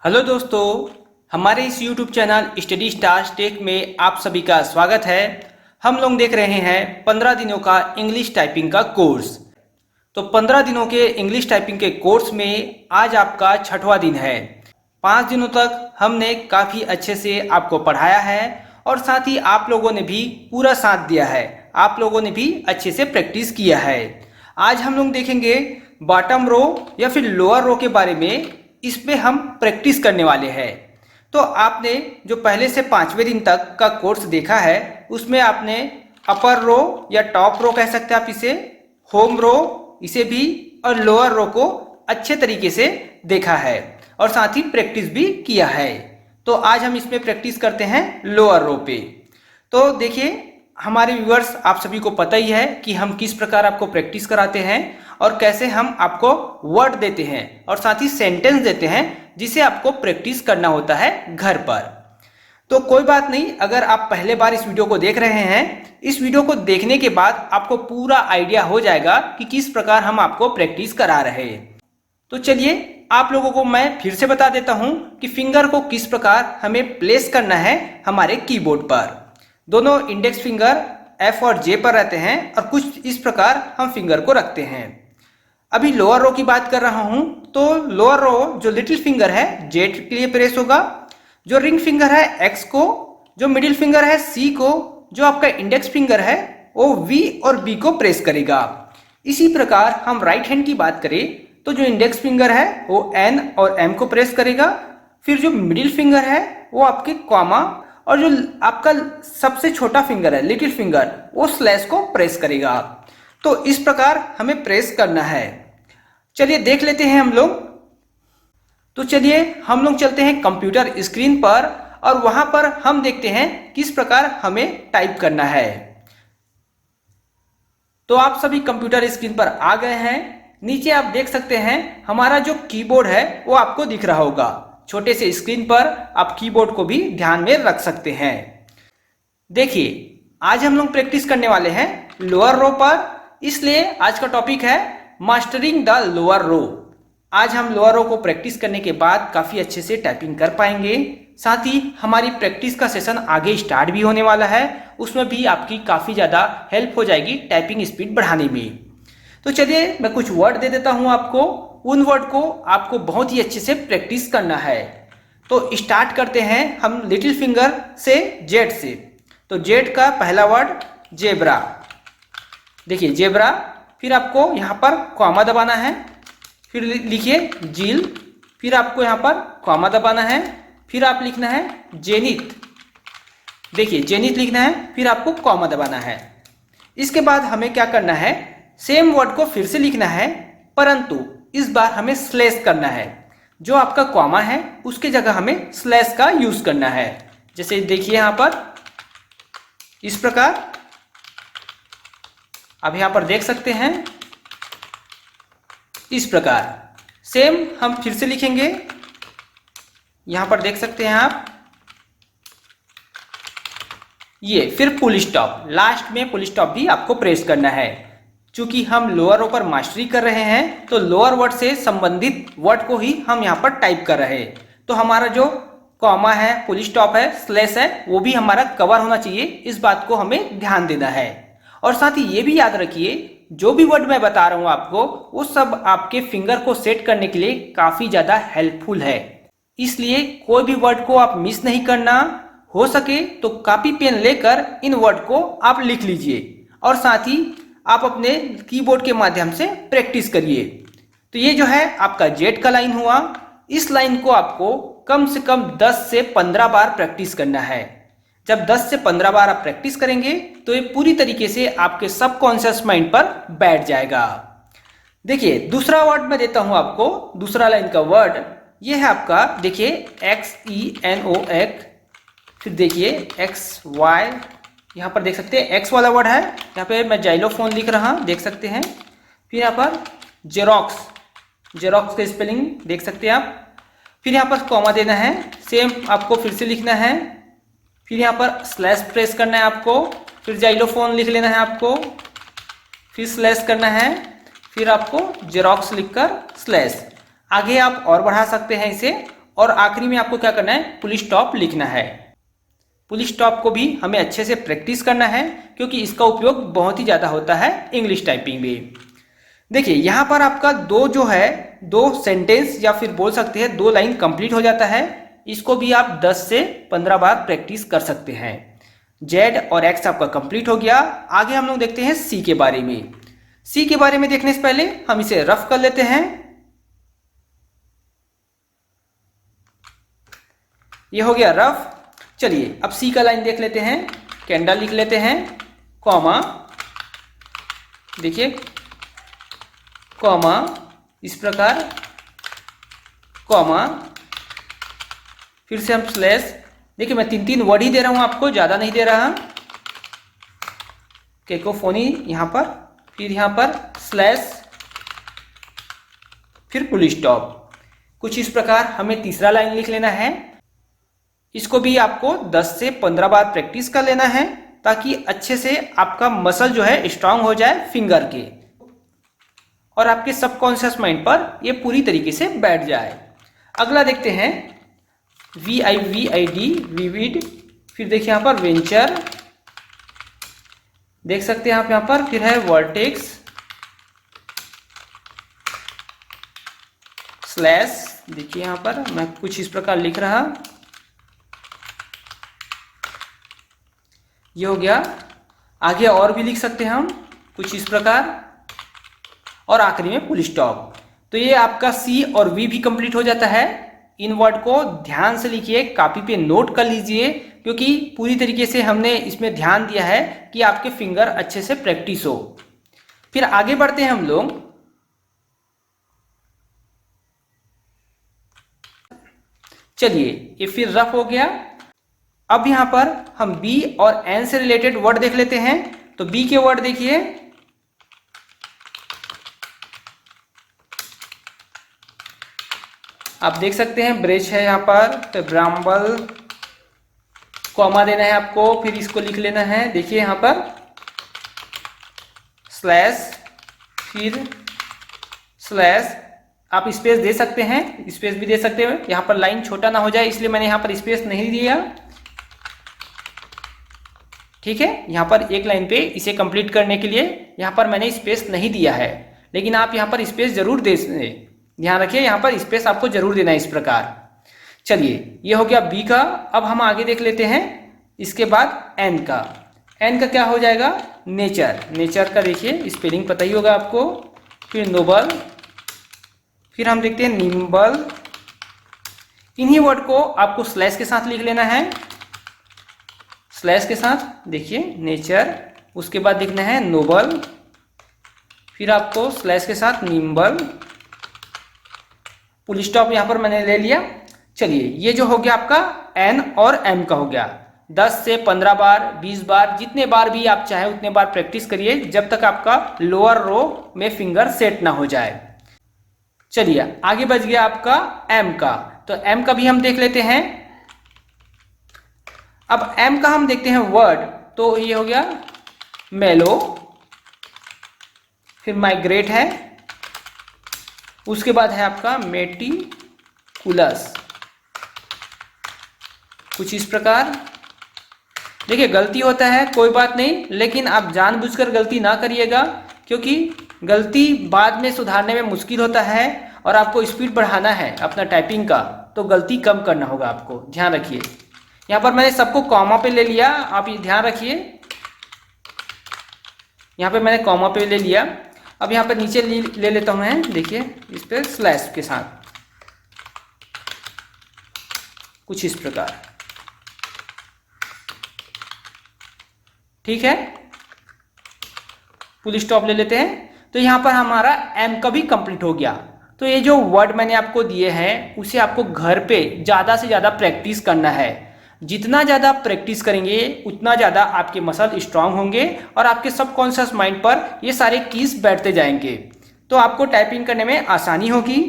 Hello दोस्तों, हमारे इस YouTube channel study stars tech में आप सभी का स्वागत है। हम लोग देख रहे हैं 15 दिनों का इंग्लिश टाइपिंग का कोर्स। तो 15 दिनों के इंग्लिश टाइपिंग के कोर्स में आज आपका 6वां दिन है। 5 दिनों तक हमने काफ़ी अच्छे से आपको पढ़ाया है और साथ ही आप लोगों ने भी पूरा साथ दिया है। आप लोगों ने भी अच्छे से प्रैक्टिस किया है। आज हम लोग देखेंगे बॉटम रो या फिर लोअर रो के बारे में। इसमें हम प्रैक्टिस करने वाले हैं। तो आपने जो पहले से 5वें दिन तक का कोर्स देखा है उसमें आपने अपर रो या टॉप रो कह सकते हैं आप इसे, होम रो इसे भी, और लोअर रो को अच्छे तरीके से देखा है और साथ ही प्रैक्टिस भी किया है। तो आज हम इसमें प्रैक्टिस करते हैं लोअर रो पे। तो देखिए, हमारे व्यूअर्स आप सभी को पता ही है कि हम किस प्रकार आपको प्रैक्टिस कराते हैं और कैसे हम आपको वर्ड देते हैं और साथ ही सेंटेंस देते हैं जिसे आपको प्रैक्टिस करना होता है घर पर। तो कोई बात नहीं, अगर आप पहले बार इस वीडियो को देख रहे हैं, इस वीडियो को देखने के बाद आपको पूरा आइडिया हो जाएगा कि किस प्रकार हम आपको प्रैक्टिस करा रहे हैं। तो चलिए, आप लोगों को मैं फिर से बता देता हूं कि फिंगर को किस प्रकार हमें प्लेस करना है हमारे कीबोर्ड पर। दोनों इंडेक्स फिंगर F और J पर रहते हैं और कुछ इस प्रकार हम फिंगर को रखते हैं। अभी लोअर रो की बात कर रहा हूं, तो लोअर रो जो लिटिल फिंगर है Z के लिए प्रेस होगा, जो रिंग फिंगर है X को, जो मिडिल फिंगर है C को, जो आपका इंडेक्स फिंगर है वो V और B को प्रेस करेगा। इसी प्रकार हम राइट हैंड की बात करें तो जो इंडेक्स फिंगर है वो N और M को प्रेस करेगा, फिर जो मिडिल फिंगर है वो आपके कॉमा, और जो आपका सबसे छोटा फिंगर है लिटिल फिंगर वो स्लैश को प्रेस करेगा। तो इस प्रकार हमें प्रेस करना है। चलिए देख लेते हैं हम लोग। तो चलिए हम लोग चलते हैं कंप्यूटर स्क्रीन पर और वहां पर हम देखते हैं किस प्रकार हमें टाइप करना है। तो आप सभी कंप्यूटर स्क्रीन पर आ गए हैं। नीचे आप देख सकते हैं हमारा जो कीबोर्ड है वो आपको दिख रहा होगा। छोटे से स्क्रीन पर आप कीबोर्ड को भी ध्यान में रख सकते हैं। देखिए, आज हम लोग प्रैक्टिस करने वाले हैं लोअर रो पर, इसलिए आज का टॉपिक है मास्टरिंग द लोअर रो। आज हम लोअर रो को प्रैक्टिस करने के बाद काफ़ी अच्छे से टाइपिंग कर पाएंगे। साथ ही हमारी प्रैक्टिस का सेशन आगे स्टार्ट भी होने वाला है, उसमें भी आपकी काफ़ी ज़्यादा हेल्प हो जाएगी टाइपिंग स्पीड बढ़ाने में। तो चलिए मैं कुछ वर्ड दे देता हूँ आपको। उन वर्ड को आपको बहुत ही अच्छे से प्रैक्टिस करना है। तो स्टार्ट करते हैं हम लिटिल फिंगर से, जेड से। तो जेड का पहला वर्ड जेब्रा। देखिए जेब्रा, फिर आपको यहाँ पर कॉमा दबाना है, फिर लिखिए जील, फिर आपको यहाँ पर कॉमा दबाना है, फिर आप लिखना है जेनिथ। देखिए जेनिथ लिखना है, फिर आपको कॉमा दबाना है। इसके बाद हमें क्या करना है, सेम वर्ड को फिर से लिखना है, परंतु इस बार हमें स्लैश करना है। जो आपका कॉमा है उसके जगह हमें स्लैश का यूज करना है। जैसे देखिए यहाँ पर इस प्रकार आप यहाँ पर देख सकते हैं। इस प्रकार सेम हम फिर से लिखेंगे। यहाँ पर देख सकते हैं आप ये, फिर फुल स्टॉप, लास्ट में फुल स्टॉप भी आपको प्रेस करना है। चूंकि हम लोअर रो पर मास्टरी कर रहे हैं तो लोअर वर्ड से संबंधित वर्ड को ही हम यहाँ पर टाइप कर रहे हैं। तो हमारा जो कॉमा है, फुल स्टॉप है, स्लैश है, वो भी हमारा कवर होना चाहिए। इस बात को हमें ध्यान देना है। और साथ ही ये भी याद रखिए, जो भी वर्ड मैं बता रहा हूँ आपको वो सब आपके फिंगर को सेट करने के लिए काफ़ी ज़्यादा हेल्पफुल है। इसलिए कोई भी वर्ड को आप मिस नहीं करना। हो सके तो कॉपी पेन लेकर इन वर्ड को आप लिख लीजिए और साथ ही आप अपने कीबोर्ड के माध्यम से प्रैक्टिस करिए। तो ये जो है आपका जेड का लाइन हुआ। इस लाइन को आपको कम से कम 10 से 15 बार प्रैक्टिस करना है। जब 10 से 15 बार आप प्रैक्टिस करेंगे तो ये पूरी तरीके से आपके सबकॉन्शियस माइंड पर बैठ जाएगा। देखिए दूसरा वर्ड मैं देता हूं आपको, दूसरा लाइन का वर्ड ये है आपका, देखिए XENOX, फिर देखिए XY, यहाँ पर देख सकते हैं एक्स वाला वर्ड है। यहाँ पे मैं जाइलोफोन लिख रहा हूँ, देख सकते हैं। फिर यहाँ पर जेरोक्स, जेरोक्स का स्पेलिंग देख सकते हैं आप। फिर यहाँ पर कॉमा देना है, सेम आपको फिर से लिखना है। फिर यहाँ पर स्लैश प्रेस करना है आपको, फिर जाइलोफोन लिख लेना है आपको, फिर स्लैश करना है, फिर आपको जेरोक्स लिखकर स्लैश। आगे आप और बढ़ा सकते हैं इसे और आखिरी में आपको क्या करना है, फुल स्टॉप लिखना है। फुल स्टॉप को भी हमें अच्छे से प्रैक्टिस करना है क्योंकि इसका उपयोग बहुत ही ज़्यादा होता है इंग्लिश टाइपिंग में। देखिए यहाँ पर आपका दो सेंटेंस या फिर बोल सकते हैं 2 लाइन कंप्लीट हो जाता है। इसको भी आप 10 से 15 बार प्रैक्टिस कर सकते हैं। जेड और एक्स आपका कंप्लीट हो गया। आगे हम लोग देखते हैं सी के बारे में। सी के बारे में देखने से पहले हम इसे रफ कर लेते हैं। ये हो गया रफ। चलिए अब सी का लाइन देख लेते हैं। कैंडल लिख लेते हैं, कॉमा, देखिए कॉमा, इस प्रकार कॉमा, फिर से हम स्लैश। देखिए मैं 3 वर्ड ही दे रहा हूं आपको, ज्यादा नहीं दे रहा। केकोफोनी यहां पर, फिर यहां पर स्लैश, फिर फुल स्टॉप। कुछ इस प्रकार हमें तीसरा लाइन लिख लेना है। इसको भी आपको 10 से 15 बार प्रैक्टिस कर लेना है ताकि अच्छे से आपका मसल जो है स्ट्रांग हो जाए फिंगर के, और आपके सबकॉन्शियस माइंड पर ये पूरी तरीके से बैठ जाए। अगला देखते हैं VIVID, विविड। फिर देखिए यहाँ पर वेंचर, देख सकते हैं आप यहाँ पर। फिर है वर्टेक्स, स्लैश, देखिए यहाँ पर मैं कुछ इस प्रकार लिख रहा। ये हो गया। आगे और भी लिख सकते हैं हम कुछ इस प्रकार, और आखिरी में फुल स्टॉप। तो ये आपका सी और वी भी कंप्लीट हो जाता है। इन वर्ड को ध्यान से लिखिए, कॉपी पे नोट कर लीजिए क्योंकि पूरी तरीके से हमने इसमें ध्यान दिया है कि आपके फिंगर अच्छे से प्रैक्टिस हो। फिर आगे बढ़ते हैं हम लोग। चलिए ये फिर रफ हो गया। अब यहां पर हम बी और एन से रिलेटेड वर्ड देख लेते हैं। तो बी के वर्ड देखिए, आप देख सकते हैं ब्रेच है यहाँ पर, तो ब्राम्बल, कॉमा देना है आपको, फिर इसको लिख लेना है। देखिए यहाँ पर स्लैश, फिर स्लैश। आप स्पेस दे सकते हैं, स्पेस भी दे सकते हैं। यहाँ पर लाइन छोटा ना हो जाए इसलिए मैंने यहाँ पर स्पेस नहीं दिया, ठीक है। यहाँ पर एक लाइन पे इसे कंप्लीट करने के लिए यहाँ पर मैंने स्पेस नहीं दिया है, लेकिन आप यहाँ पर स्पेस जरूर दे, ध्यान रखिए यहाँ पर स्पेस आपको जरूर देना है इस प्रकार। चलिए ये हो गया बी का। अब हम आगे देख लेते हैं इसके बाद एन का। एन का क्या हो जाएगा, नेचर। नेचर का देखिए स्पेलिंग पता ही होगा आपको। फिर नोबल, फिर हम देखते हैं निम्बल। इन्हीं वर्ड को आपको स्लैश के साथ लिख लेना है, स्लैश के साथ। देखिए नेचर, उसके बाद लिखना है नोबल, फिर आपको स्लैश के साथ निम्बल, फुल स्टॉप यहाँ पर मैंने ले लिया। चलिए ये जो हो गया आपका एन और एम का हो गया। 10 से 15 बार, 20 बार, जितने बार भी आप चाहे उतने बार प्रैक्टिस करिए जब तक आपका लोअर रो में फिंगर सेट ना हो जाए। चलिए आगे बच गया आपका एम का। तो एम का भी हम देख लेते हैं। अब एम का हम देखते हैं वर्ड। तो ये हो गया मेलो, फिर माइग्रेट है, उसके बाद है आपका मेटिकुलस, कुछ इस प्रकार। देखिए गलती होता है, कोई बात नहीं, लेकिन आप जानबूझकर गलती ना करिएगा क्योंकि गलती बाद में सुधारने में मुश्किल होता है और आपको स्पीड बढ़ाना है अपना टाइपिंग का, तो गलती कम करना होगा आपको, ध्यान रखिए। यहाँ पर मैंने सबको कॉमा पे ले लिया, आप ये ध्यान रखिए। यहाँ पे मैंने कॉमा पे ले लिया। अब यहाँ पर नीचे ले लेता हूँ मैं, देखिए इस पर स्लैश के साथ, कुछ इस प्रकार, ठीक है। फुल स्टॉप ले लेते हैं। तो यहाँ पर हमारा एम का भी कंप्लीट हो गया। तो ये जो वर्ड मैंने आपको दिए हैं उसे आपको घर पे ज़्यादा से ज़्यादा प्रैक्टिस करना है। जितना ज़्यादा प्रैक्टिस करेंगे उतना ज़्यादा आपके मसल स्ट्रांग होंगे और आपके सबकॉन्शियस माइंड पर ये सारे कीज बैठते जाएंगे, तो आपको टाइपिंग करने में आसानी होगी।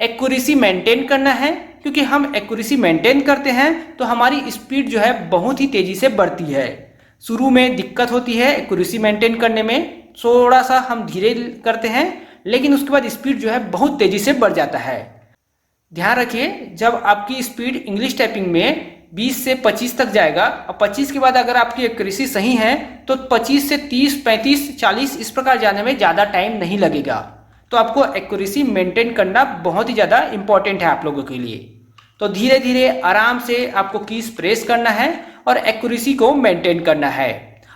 एक्यूरेसी मेंटेन करना है, क्योंकि हम एक्यूरेसी मेंटेन करते हैं तो हमारी स्पीड जो है बहुत ही तेज़ी से बढ़ती है। शुरू में दिक्कत होती है एक्यूरेसी मेंटेन करने में, थोड़ा सा हम धीरे करते हैं, लेकिन उसके बाद स्पीड जो है बहुत तेज़ी से बढ़ जाता है। ध्यान रखिए, जब आपकी स्पीड इंग्लिश टाइपिंग में 20 से 25 तक जाएगा और 25 के बाद अगर आपकी एक्यूरेसी सही है तो 25 से 30, 35, 40 इस प्रकार जाने में ज़्यादा टाइम नहीं लगेगा। तो आपको एक्यूरेसी मेंटेन करना बहुत ही ज़्यादा इंपॉर्टेंट है आप लोगों के लिए। तो धीरे धीरे आराम से आपको कीज प्रेस करना है और एक्यूरेसी को मेंटेन करना है।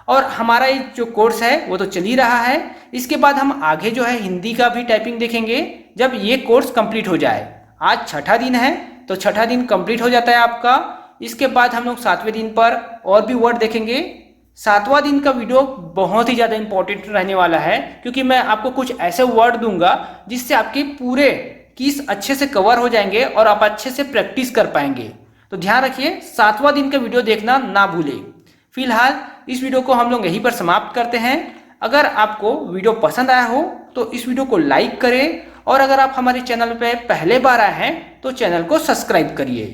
और हमारा ये जो कोर्स है वो तो चल ही रहा है। इसके बाद हम आगे जो है हिंदी का भी टाइपिंग देखेंगे जब ये कोर्स कंप्लीट हो जाए। आज छठा दिन है तो छठा दिन कंप्लीट हो जाता है आपका। इसके बाद हम लोग 7वें दिन पर और भी वर्ड देखेंगे। 7वां दिन का वीडियो बहुत ही ज़्यादा इंपॉर्टेंट रहने वाला है, क्योंकि मैं आपको कुछ ऐसे वर्ड दूंगा जिससे आपके पूरे कीज अच्छे से कवर हो जाएंगे और आप अच्छे से प्रैक्टिस कर पाएंगे। तो ध्यान रखिए, 7वां दिन का वीडियो देखना ना भूलें। फिलहाल इस वीडियो को हम लोग यहीं पर समाप्त करते हैं। अगर आपको वीडियो पसंद आया हो तो इस वीडियो को लाइक करें और अगर आप हमारे चैनल पर पहले बार आए हैं तो चैनल को सब्सक्राइब करिए।